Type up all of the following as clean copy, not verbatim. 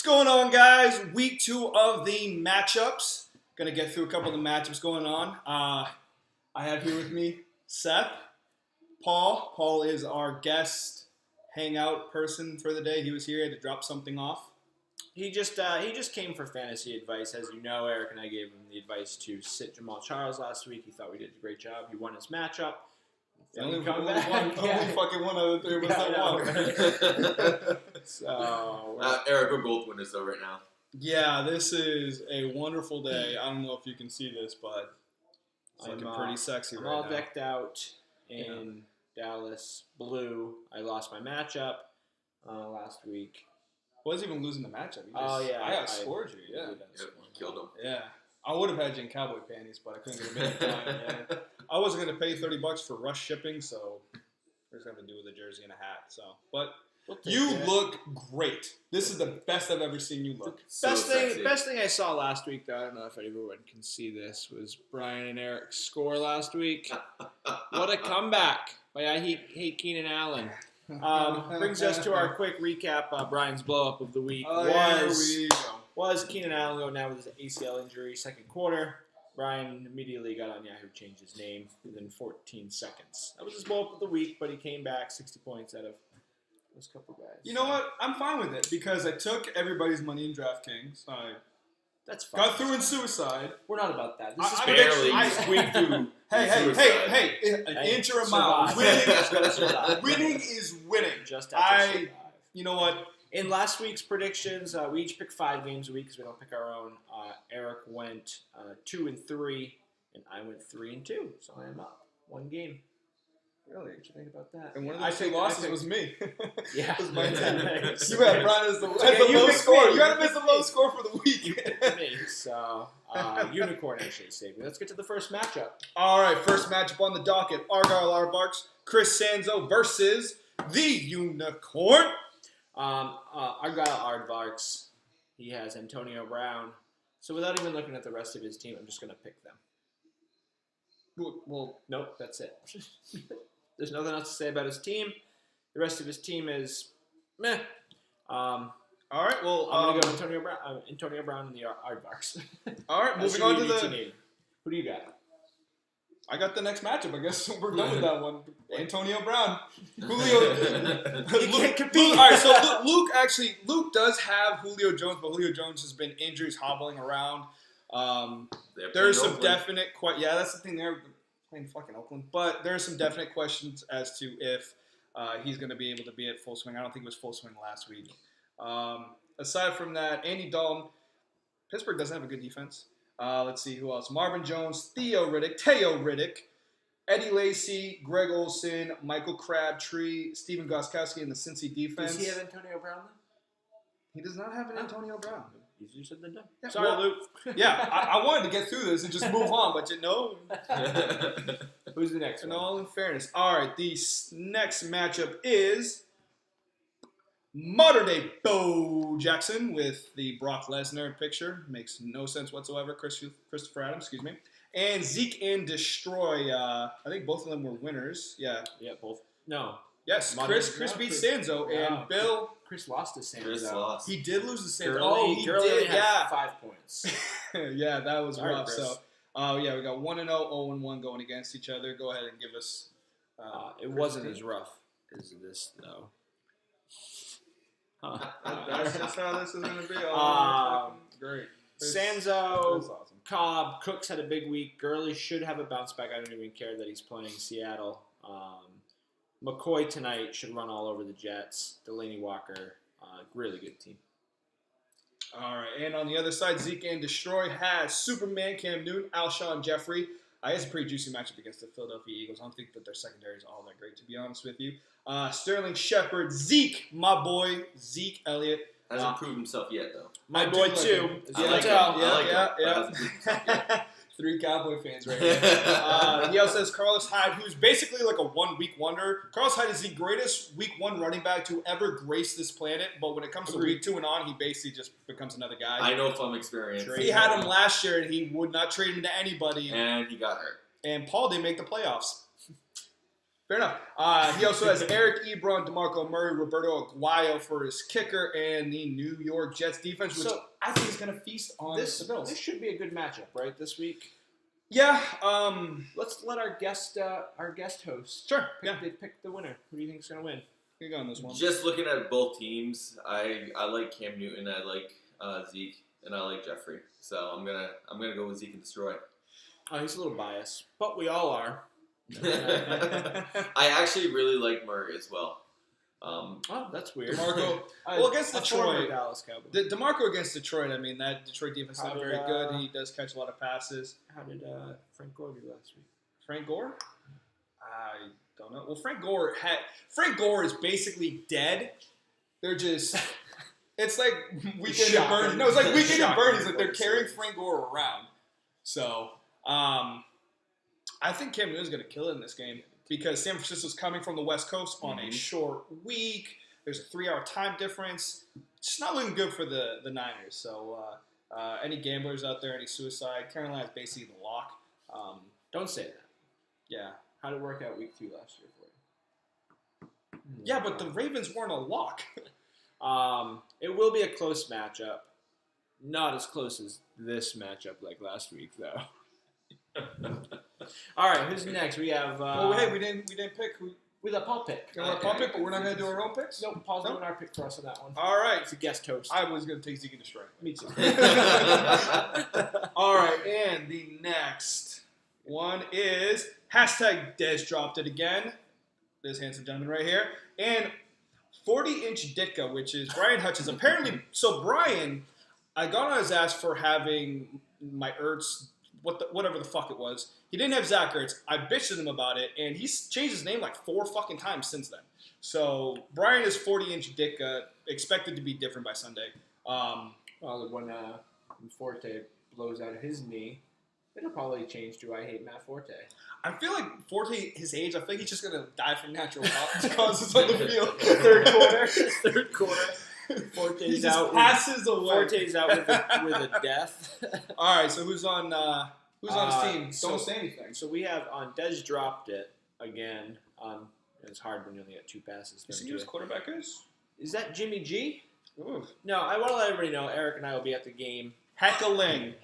going on, guys? Week 2 of the matchups. Gonna get through a couple of the matchups going on. I have here with me Seth, Paul. Paul is our guest hangout person for the day. He was here, he had to drop something off. He just came for fantasy advice. As you know, Eric and I gave him the advice to sit Jamal Charles last week. He thought we did a great job. He won his matchup. Only fucking one out of the three of us won. So Eric, we're both winners though right now. Yeah, this is a wonderful day. I don't know if you can see this, but it's looking pretty sexy I'm right all now. decked out in Dallas blue. I lost my matchup last week. Wasn't even losing the matchup. I outscored you. Yeah, Yep, killed him. yeah. I would have had you in cowboy panties, but I couldn't get them in time. Yeah. I wasn't going to pay $30 for rush shipping, so we're just going to have to do with a jersey and a hat. So, but you look great. This is the best I've ever seen you look. Best thing I saw last week, though, I don't know if everyone can see this, was Brian and Eric's score last week. What a comeback by I Hate Keenan Allen. Brings us to our quick recap. Brian's blow-up of the week was Keenan Allen going down with his ACL injury second quarter. Brian immediately got on Yahoo, changed his name within 14 seconds. That was his blow-up of the week, but he came back 60 points out of those couple guys. You know what? I'm fine with it because I took everybody's money in DraftKings. I That's fine. got through in suicide. We're not about that. This is barely squeaked through. Hey, an inch or a mile. Winning is winning. Just have to survive. You know what? In last week's predictions, we each picked 5 games a week because we don't pick our own. Eric went 2-3, and I went 3-2. So I am up 1 game. Really? What you think about that? And one of those 2 losses was me. Yeah. It was my team. Thanks. You had Brian as the you low picked score. me. You had to miss the low score for the week. You picked me. So, Unicorn actually saved me. Let's get to the first matchup. All right, first matchup on the docket. Argyle Aardvarks, Chris Sanzo versus the Unicorn. Argyle Aardvarks, he has Antonio Brown. So without even looking at the rest of his team, I'm just going to pick them. Well, Nope, that's it. There's nothing else to say about his team. The rest of his team is meh. all right. Well, I'm going to go Antonio Brown and the Aardvarks. All right, moving on to Who do you got? I got the next matchup. I guess we're done with that one. Antonio Brown, Julio. Can't compete. All right, so Luke does have Julio Jones, but Julio Jones has been injuries hobbling around. There's some definite that's the thing. They're playing fucking Oakland, but there's some definite questions as to if he's going to be able to be at full swing. I don't think it was full swing last week. Aside from that, Andy Dalton, Pittsburgh doesn't have a good defense. Let's see who else. Marvin Jones, Teo Riddick, Eddie Lacy, Greg Olsen, Michael Crabtree, Steven Gostkowski in the Cincy defense. Does he have Antonio Brown then? He does not have an Antonio Brown. Easier said than done. Yeah, Sorry, Luke. Yeah, I wanted to get through this and just move on, but Who's the next in one? all in fairness. All right, the next matchup is modern day Bo Jackson with the Brock Lesnar picture. Makes no sense whatsoever. Christopher Adams, excuse me. And Zeke and Destroy. I think both of them were winners. Yeah. Yeah, both. No. Yes, Chris beat Sanzo, and Bill. Chris lost to Sanzo. Chris lost. He did lose to Sanzo. Gurley, he Gurley did, had yeah. 5 points. Yeah, that was Sorry, rough. Chris. So, we got 1-0, 0-1 going against each other. Go ahead and give us. It wasn't as rough as this, though. That's just how this is going to be. Great. Sanzo, That's awesome. Cobb, Cooks had a big week. Gurley should have a bounce back. I don't even care that he's playing Seattle. McCoy tonight should run all over the Jets. Delaney Walker, really good team. All right, and on the other side, Zeke and Destroy has Superman, Cam Newton, Alshon Jeffrey. It's a pretty juicy matchup against the Philadelphia Eagles. I don't think that their secondary is all that great, to be honest with you. Sterling Shepard, Zeke, my boy, Zeke Elliott. Hasn't proved himself yet, though. My boy, too. Yeah. 3 Cowboy fans right here. He also has Carlos Hyde, who's basically like a 1-week wonder. Carlos Hyde is the greatest week 1 running back to ever grace this planet, but when it comes to week 2 and on, he basically just becomes another guy. I know from experience. He had him last year, and he would not trade him to anybody. And he got hurt. And Paul didn't make the playoffs. Fair enough. He also has Eric Ebron, DeMarco Murray, Roberto Aguayo for his kicker, and the New York Jets defense, which I think is going to feast on the Bills. This should be a good matchup, right? This week. Yeah. Let's let our guest host pick the winner. Who do you think is going to win? You go on this one. Just looking at both teams, I like Cam Newton, I like Zeke, and I like Jeffrey. So I'm gonna go with Zeke and destroy. Oh, he's a little biased, but we all are. I actually really like Murray as well. Oh, that's weird. DeMarco, well, against Detroit, Dallas Cowboys. DeMarco against Detroit. I mean, that Detroit defense is not very good. He does catch a lot of passes. How did Frank Gore do last week? Frank Gore? I don't know. Well, Frank Gore is basically dead. They're just. It's like Weekend at Bernie's. No, it's like Weekend at Bernie's. Like they're carrying Frank Gore around. So, I think Cam Newton's going to kill it in this game because San Francisco's coming from the West Coast on a short week. There's a 3-hour time difference. It's not looking good for the Niners. So, any gamblers out there, any suicide, Carolina's basically the lock. Don't say that. Yeah. How did it work out week 2 last year for you? Yeah, but the Ravens weren't a lock. It will be a close matchup. Not as close as this matchup like last week, though. All right, who's next? We have. Hey, we didn't pick. We let Paul pick. We let Paul pick, but we're not going to do our own picks. Nope, Paul's doing our pick for us on that one. All right, it's a guest host. I was going to take Zeke and destroy. Me too. All right, and the next one is hashtag Dez dropped it again. This handsome gentleman right here, and 40-inch Ditka, which is Brian Hutchins. Apparently, so Brian, I got on his ass for having my Ertz, whatever the fuck it was. He didn't have Zach Ertz. I bitched at him about it, and he's changed his name like 4 fucking times since then. So Brian is 40-inch Ditka, expected to be different by Sunday. Well, when Forte blows out his knee, it'll probably change to I hate Matt Forte. I feel like Forte, his age, I think he's just going to die from natural causes on the field. Third quarter. Forte's out. Passes away. Forte's out with a death. All right, so who's on his team? Don't say anything. So we have on Dez dropped it again. It's hard when you only get 2 passes. You see who his quarterback is? Is that Jimmy G? Ooh. No, I want to let everybody know Eric and I will be at the game. Heckling.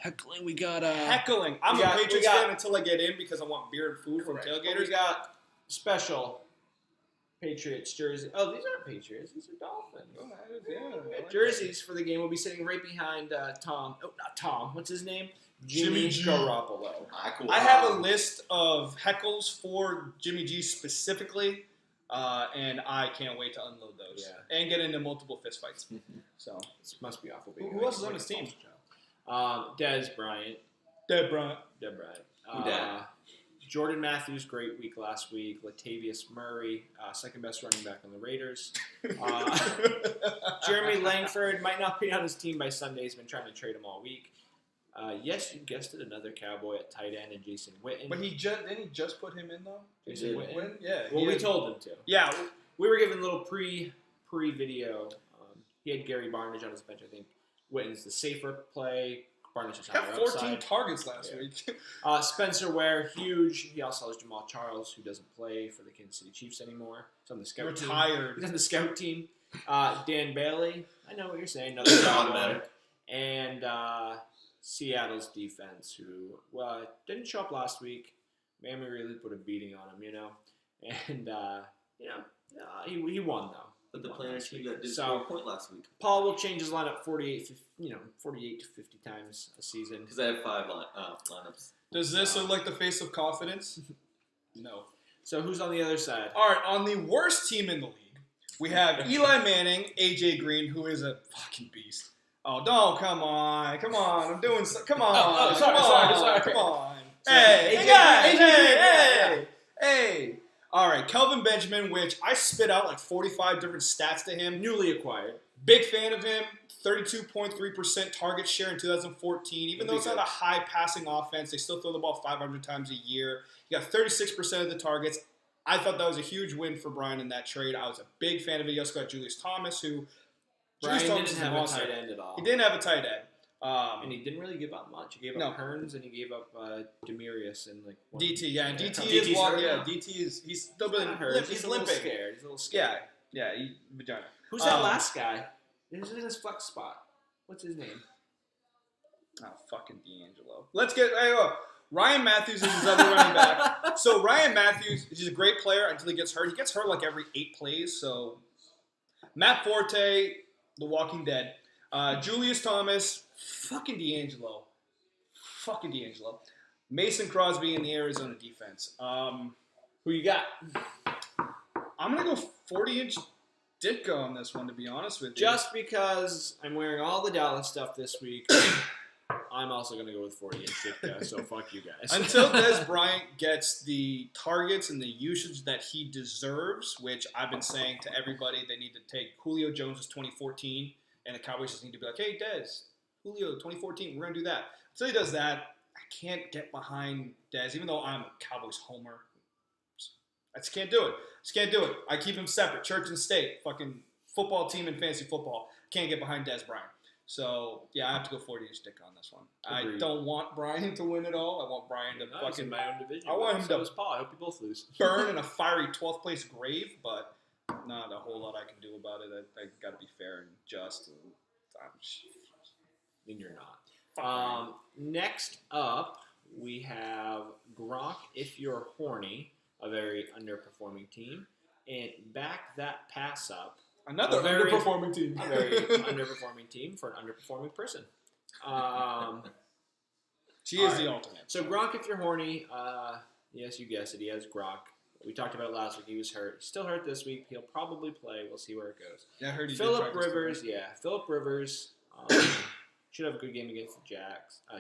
We got heckling. I'm a Patriots fan until I get in because I want beer and food from tailgaters. We got special Patriots jersey. Oh, these aren't Patriots. These are Dolphins. Oh, yeah. Jerseys for the game. We'll be sitting right behind Tom. Oh, not Tom. What's his name? Jimmy Garoppolo. I have a list of heckles for Jimmy G specifically, and I can't wait to unload those and get into multiple fistfights. So this must be awful. Who else is on his team? Dez Bryant. Dez Bryant. Jordan Matthews, great week last week. Latavius Murray, second best running back on the Raiders. Jeremy Langford might not be on his team by Sunday. He's been trying to trade him all week. Yes, you guessed it, another Cowboy at tight end and Jason Witten. But didn't he just put him in though? Jason Witten? Yeah. Well, we told him to. Yeah. We were given a little pre-video. He had Gary Barnidge on his bench, I think. Witten's the safer play. Barnidge has higher 14 upside. targets last week. Spencer Ware, huge. He also has Jamal Charles, who doesn't play for the Kansas City Chiefs anymore. He's on the scout team. Retired. He's on the scout team. Dan Bailey, I know what you're saying. Another automatic. And Seattle's defense, who didn't show up last week. Miami really put a beating on him, And he won though. But the Planners team that did score a point last week. Paul will change his lineup 48 to 50 times a season. Because I have 5 lineups. Does this look like the face of confidence? No. So who's on the other side? All right, on the worst team in the league, we have Eli Manning, AJ Green, who is a fucking beast. Oh, don't, come on, I'm doing so, come on, sorry. Come on. So, Hey, AJ, hey. All right, Kelvin Benjamin, which I spit out like 45 different stats to him. Newly acquired. Big fan of him. 32.3% target share in 2014. Even though it's not a high passing offense, they still throw the ball 500 times a year. You got 36% of the targets. I thought that was a huge win for Brian in that trade. I was a big fan of it. He also got Julius Thomas, who... Brian didn't have a tight end at all. He didn't have a tight end. And he didn't really give up much. He gave up Hearns and he gave up Demarius and like DT. Yeah, and DT DT's is walking. hurt Yeah, now. DT is he's still been hurt. he's a little limping. scared. He's a little scared. Yeah, vagina. Who's that last guy? Who's in his flex spot? What's his name? Oh, fucking D'Angelo. Let's get Ryan Matthews is his other running back. So Ryan Matthews, he's a great player until he gets hurt. He gets hurt like every 8 plays. So Matt Forte, The Walking Dead. Julius Thomas, fucking D'Angelo. Mason Crosby in the Arizona defense. Who you got? I'm going to go 40-inch Ditka on this one, to be honest with you. Just because I'm wearing all the Dallas stuff this week, I'm also going to go with 40-inch Ditka, so fuck you guys. Until Dez Bryant gets the targets and the usage that he deserves, which I've been saying to everybody, they need to take Julio Jones' 2014, and the Cowboys just need to be like, hey, Dez, Julio, 2014, we're going to do that. Until he does that, I can't get behind Dez, even though I'm a Cowboys homer. I just can't do it. I keep them separate, church and state, fucking football team and fantasy football. Can't get behind Dez Bryant. So, yeah, I have to go 40-inch Ditka on this one. Agreed. I don't want Brian to win it all. I want Brian to He's in my own division. I want him to Paul. I hope you both lose. burn in a fiery 12th place grave, but not a whole lot I can do about it. I got to be fair and just. And you're not. Next up, we have Gronk, If You're Horny, a very underperforming team. And back that pass up. Another underperforming team. A very underperforming team for an underperforming person. She is the ultimate. So Gronk, If You're Horny, yes, you guessed it, he has Gronk. We talked about it last week. He was hurt. He's still hurt this week. He'll probably play. We'll see where it goes. Yeah, I heard he Phillip Rivers, Phillip Rivers should have a good game against the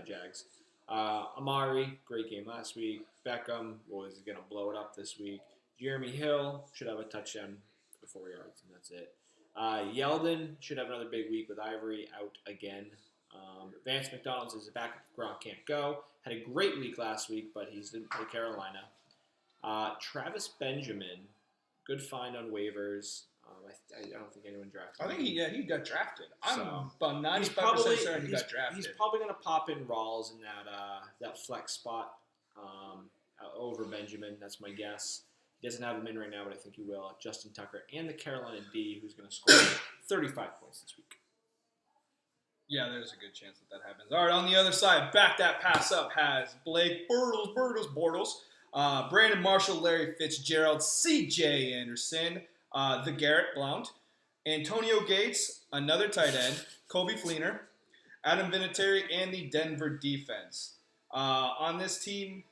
Jags. Amari, great game last week. Beckham was going to blow it up this week. Jeremy Hill should have a touchdown for 4 yards, and that's it. Yeldon should have another big week with Ivory out again. Vance McDonald's is a backup. Gronk can't go. Had a great week last week, but he's in Carolina. Travis Benjamin, good find on waivers. I don't think anyone drafted him. I think he got drafted. I'm So, about 95% certain he got drafted. He's probably going to pop in Rawls in that flex spot over Benjamin. That's my guess. He doesn't have him in right now, but I think he will. Justin Tucker and the Carolina D, who's going to score 35 points this week. Yeah, there's a good chance that happens. All right, on the other side, back that pass up has Blake Bortles, Brandon Marshall, Larry Fitzgerald, C.J. Anderson, the Garrett Blount, Antonio Gates, another tight end, Kobe Fleener, Adam Vinatieri, and the Denver defense. On this team,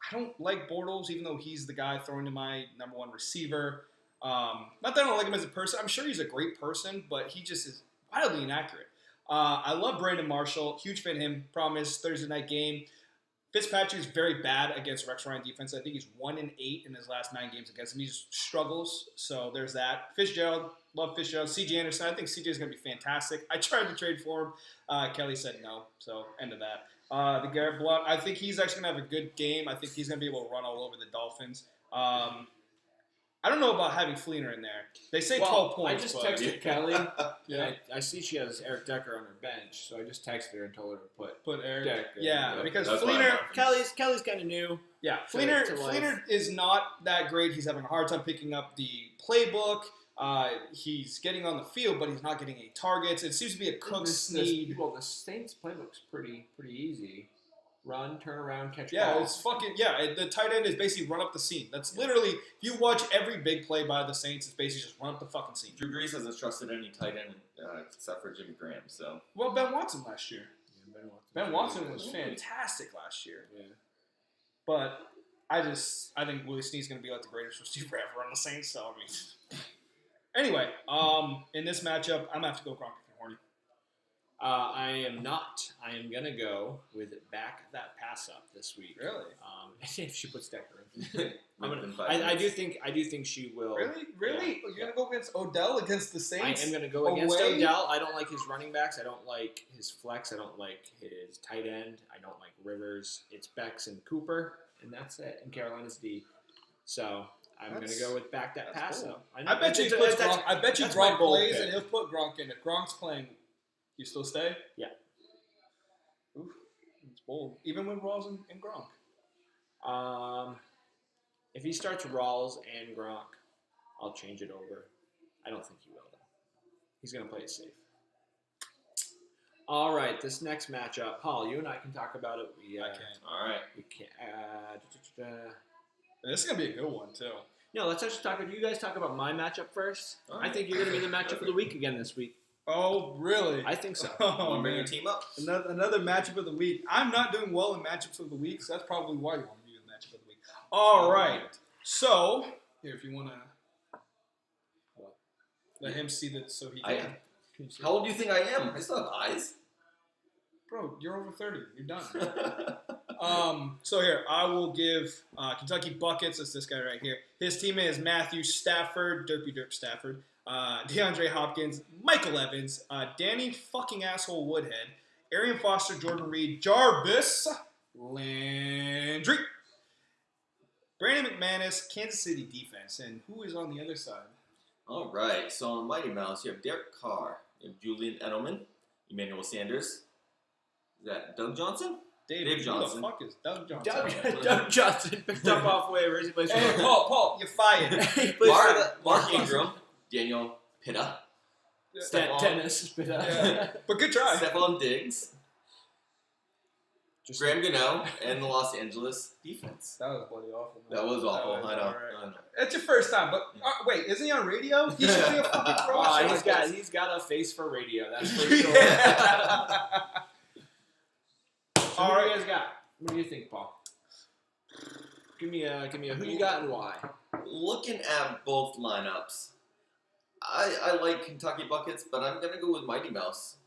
I don't like Bortles, even though he's the guy throwing to my number one receiver. Not that I don't like him as a person. I'm sure he's a great person, but he just is wildly inaccurate. I love Brandon Marshall. Huge fan of him. Problem is, Thursday night game. Fitzpatrick is very bad against Rex Ryan defense. I think he's 1-8 in his last 9 games against him. He just struggles. So there's that. Fitzgerald, love Fitzgerald. C.J. Anderson, I think C.J. is going to be fantastic. I tried to trade for him. Kelly said no. So end of that. The Garrett Blount, I think he's actually going to have a good game. I think he's going to be able to run all over the Dolphins. I don't know about having Fleener in there. They say 12 points. I just texted Kelly. Yeah, I see she has Eric Decker on her bench, so I just texted her and told her to put Eric. Decker. Yeah, because That's Fleener. Kelly's kind of new. Yeah, to Fleener is not that great. He's having a hard time picking up the playbook. He's getting on the field, but he's not getting any targets. It seems to be a Cook's need. Well, the Saints playbook's pretty easy. Run, turn around, catch Yeah, ball. it's fucking the tight end is basically run up the seam. That's literally, if you watch every big play by the Saints, it's basically just run up the fucking seam. Drew Brees hasn't trusted any tight end except for Jimmy Graham. So Well, Ben Watson last year. Yeah, Ben Watson was fantastic last year. Yeah. But I think Willie Snead's going to be like the greatest receiver ever on the Saints. So, I mean. Anyway, in this matchup, I'm going to have to go Gronk if you're horny. I am not. I am going to go with back that pass up this week. Really? If she puts Decker in. within 5 I minutes. do think she will. Really? Yeah. You're going to go against Odell against the Saints? I am going to go against away? Odell. I don't like his running backs. I don't like his flex. I don't like his tight end. I don't like Rivers. It's Becks and Cooper, and that's it. And Carolina's D. So I'm going to go with back that pass cool. up. I bet you that's my Gronk bold plays pick. and he'll put Gronk in. If Gronk's playing, you still stay? Yeah. bold, even with Rawls and Gronk. If he starts Rawls and Gronk, I'll change it over. I don't think he will, though. He's going to play it safe. All right, this next matchup, Paul, you and I can talk about it. I can. All right. We can. This is gonna be a good one too. No, let's actually talk. You guys talk about my matchup first. All I right. think you're going to be the matchup of the week again this week. Oh, really? I think so. Oh, Want to bring man. your team up? Another matchup of the week. I'm not doing well in matchups of the week, so that's probably why you want to be the matchup of the week. All right. So here, if you want to let him see that, so he can. How old do you think I am? I still have eyes. Bro, you're over 30. You're done. So here, I will give Kentucky Buckets. It's this guy right here. His teammate is Matthew Stafford, Derpy Derp Stafford, DeAndre Hopkins, Michael Evans, Danny fucking asshole Woodhead, Arian Foster, Jordan Reed, Jarvis Landry, Brandon McManus, Kansas City defense, and who is on the other side? All right. So on Mighty Mouse, you have Derek Carr, you have Julian Edelman, Emmanuel Sanders. Is that Doug Johnson? Dave Johnson. Who the fuck is Doug Johnson? Doug Johnson picked up off waivers. He plays for Hey, Paul, you're fired. He plays for Mark Ingram, Daniel Pitta, Dennis. But, Yeah. But good try. Stephon Diggs, Just Graham Gano, and the Los Angeles defense. That was bloody awful. Man. That was awful. That was I know. alright. I know. It's your first time, but wait, isn't he on radio? He should be a fucking pro. Oh, shit he's like got a face for radio. That's for sure. Yeah. So All what do right. you guys got? What do you think, Paul? Give me a who you got and why. Looking at both lineups, I like Kentucky Buckets, but I'm going to go with Mighty Mouse.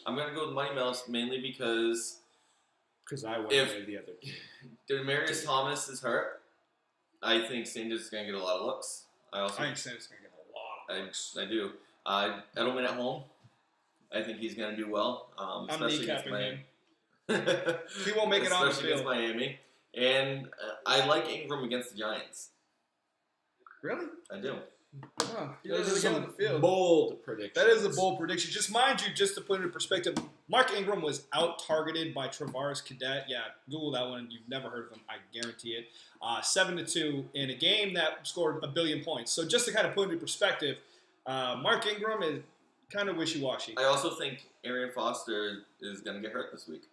I'm going to go with Mighty Mouse mainly because Because I went If- with the other. Demarius Thomas is hurt. I think Sanders is going to get a lot of looks. I think Sam's gonna get a lot of looks. I do. Edelman at home. I think he's going to do well, I'm especially against kneecapping Miami. him. He won't make it on the Especially against field. Miami. And I like Ingram against the Giants. Really? I do. Huh. He Those doesn't are get on some the field. bold predictions. That is a bold prediction. Just mind you, just to put it in perspective, Mark Ingram was out-targeted by Travaris Cadet. Yeah, Google that one. You've never heard of him. I guarantee it. 7-2 in a game that scored 1 billion points. So just to kind of put it in perspective, Mark Ingram is kind of wishy-washy. I also think Arian Foster is going to get hurt this week.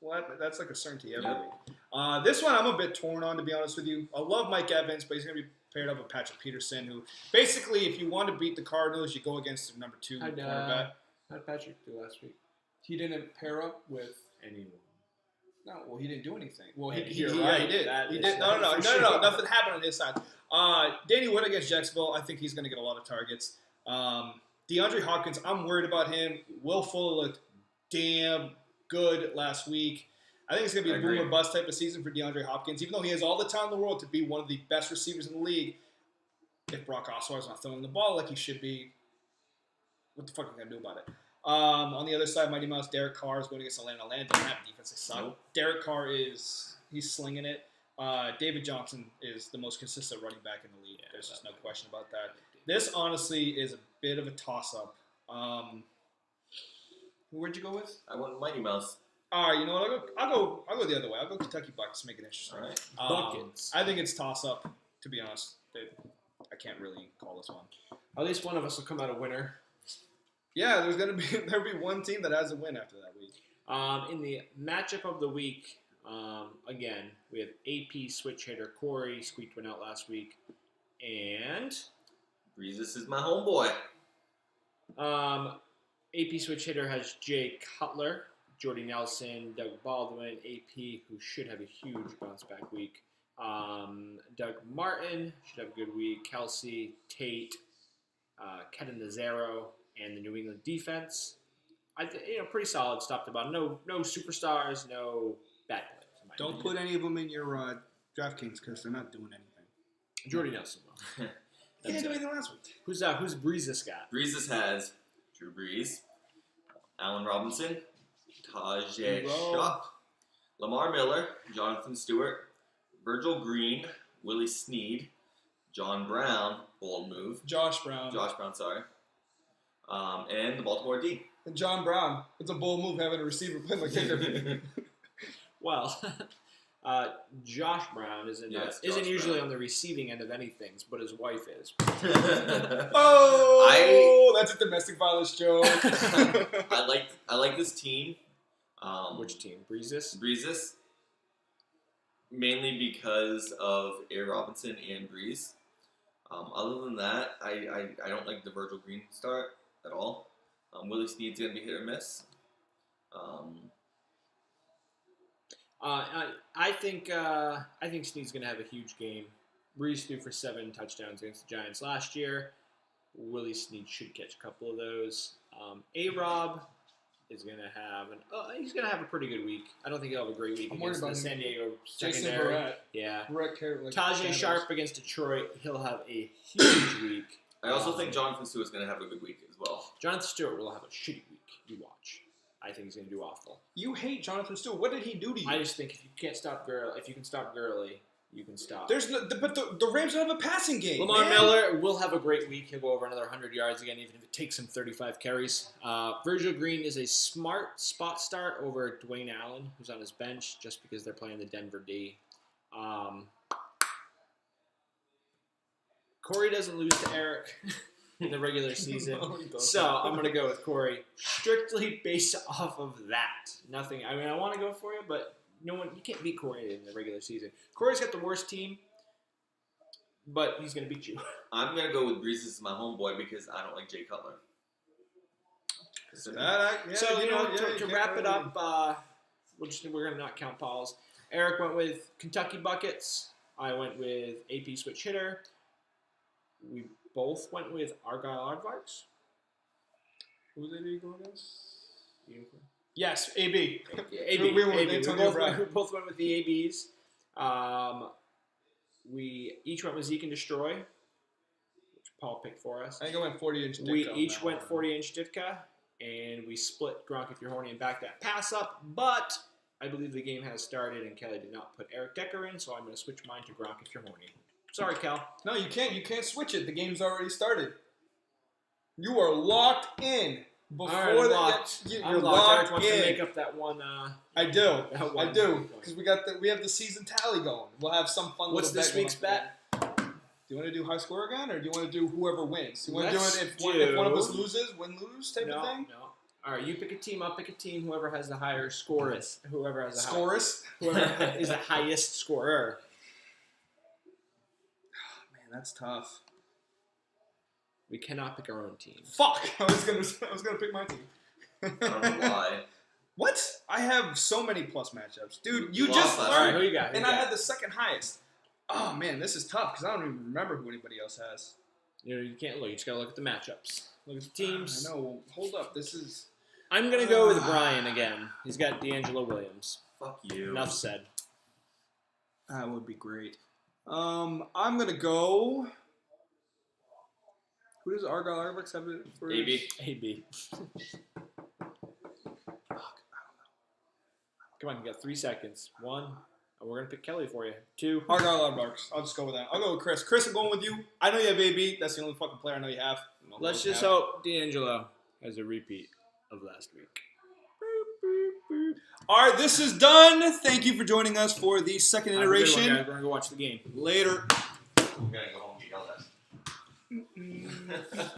Well, that's like a certainty every Yeah. week. This one I'm a bit torn on, to be honest with you. I love Mike Evans, but he's going to be paired up with Patrick Peterson, who basically, if you want to beat the Cardinals, you go against the number 2 How'd quarterback. Patrick do last week? He didn't pair up with Anyone? No, well, he didn't do anything. Well, Yeah, he you're yeah, right. he did. That He is did. No, for sure. nothing happened on his side. Danny Wood against Jacksonville, I think he's going to get a lot of targets. DeAndre Hopkins, I'm worried about him. Will Fuller looked damn good last week. I think it's going to be I a agree. boom or bust type of season for DeAndre Hopkins, even though he has all the time in the world to be one of the best receivers in the league. If Brock Osweiler's not throwing the ball like he should be, what the fuck are you going to do about it? On the other side, Mighty Mouse, Derek Carr is going against Atlanta. Atlanta doesn't have a defense. They suck. Nope. Derek Carr he's slinging it. David Johnson is the most consistent running back in the league. There's just no question about that. This honestly is a bit of a toss-up. Where'd you go with? I went Mighty Mouse. All right, you know what? I'll go the other way. I'll go Kentucky Bucks to make it interesting. All right. Buckets. I think it's toss-up. To be honest, I can't really call this one. At least one of us will come out a winner. Yeah, there'll be one team that has a win after that week. In the matchup of the week, again, we have AP switch hitter Corey, squeaked one out last week. And Breezes is my homeboy. AP switch hitter has Jay Cutler, Jordy Nelson, Doug Baldwin, AP, who should have a huge bounce back week. Doug Martin should have a good week. Kelsey, Tate, Kevin Nazaro, and the New England defense. Pretty solid top to bottom. No superstars, no bad players. in my Don't opinion. put any of them in your DraftKings because they're not doing anything. Jordy Nelson. Though. He didn't do anything last week. Who's Breezes got? Breezes has Drew Brees, Allen Robinson, Tajay Bro. Shupp, Lamar Miller, Jonathan Stewart, Virgil Green, Willie Snead, John Brown, bold move, Josh Brown. sorry, and the Baltimore D. And John Brown. It's a bold move having a receiver playing like kicker. Well, Josh Brown isn't usually on the receiving end of anything, but his wife is. That's a domestic violence joke. I like this team. Which team? Breezes? Breezes. Mainly because of A. Robinson and Breeze. Other than that, I don't like the Virgil Green start at all. Willie Snead's going to be hit or miss. I think Snead's going to have a huge game. Breeze threw for 7 touchdowns against the Giants last year. Willie Snead should catch a couple of those. A-Rob is going to have he's going to have a pretty good week. I don't think he'll have a great week against the San Diego secondary. Jason Verrett. Yeah. Tajay Sharp against Detroit. He'll have a huge week. I also think Jonathan Stewart is going to have a good week as well. Jonathan Stewart will have a shitty week. You watch. I think he's going to do awful. You hate Jonathan Stewart. What did he do to you? I just think if you can stop Gurley, you can stop. But the Rams don't have a passing game. Lamar Miller will have a great week. He'll go over another 100 yards again, even if it takes him 35 carries. Virgil Green is a smart spot start over Dwayne Allen, who's on his bench, just because they're playing the Denver D. Corey doesn't lose to Eric in the regular season. No, so I'm going to go with Corey strictly based off of that. Nothing. I mean, I want to go for you, but you can't beat Corey in the regular season. Corey's got the worst team, but he's going to beat you. I'm going to go with Breeze as my homeboy because I don't like Jay Cutler. To wrap it up, we're going to not count Paul's. Eric went with Kentucky Buckets. I went with AP Switch Hitter. We both went with Argyle Aardvarks. Who did he go against? Yes, AB. AB. We both went with the ABs. We each went with Zeke and Destroy, which Paul picked for us. I think I went 40-inch Ditka. We each went 40-inch Ditka, and we split Gronk if you're horny and back that pass up, but I believe the game has started, and Kelly did not put Eric Decker in, so I'm going to switch mine to Gronk if you're horny. Sorry, Cal. No, you can't. You can't switch it. The game's already started. You are locked in. You're locked in. Eric wants to make up that one. I do. Because we have the season tally going. We'll have some fun. What's this week's bet? Do you want to do high score again, or do you want to do whoever wins? You want to do it if one of us loses, win-lose type of thing? No. All right, you pick a team. I'll pick a team. Whoever has the higher scorers. Whoever is the highest scorer. That's tough. We cannot pick our own team. Fuck! I was gonna pick my team. I don't know why. What? I have so many plus matchups, dude. You Well, just All right, learned, who you got? I had the second highest. Oh man, this is tough because I don't even remember who anybody else has. You can't look. You just gotta look at the matchups. Look at the teams. I know. Hold up. This is. I'm gonna go with Brian again. He's got D'Angelo Williams. Fuck you. Enough said. That would be great. I'm gonna go. Who does Argyle Aardvarks have it for? AB. Come on, you got 3 seconds. 1, and we're gonna pick Kelly for you. 2. Argyle Aardvarks. I'll just go with that. I'll go with Chris. Chris, I'm going with you. I know you have AB. That's the only fucking player I know you have. Let's just hope D'Angelo has a repeat of last week. All right, this is done. Thank you for joining us for the second iteration. We're gonna go watch the game Later. I'm gonna go home and yell at.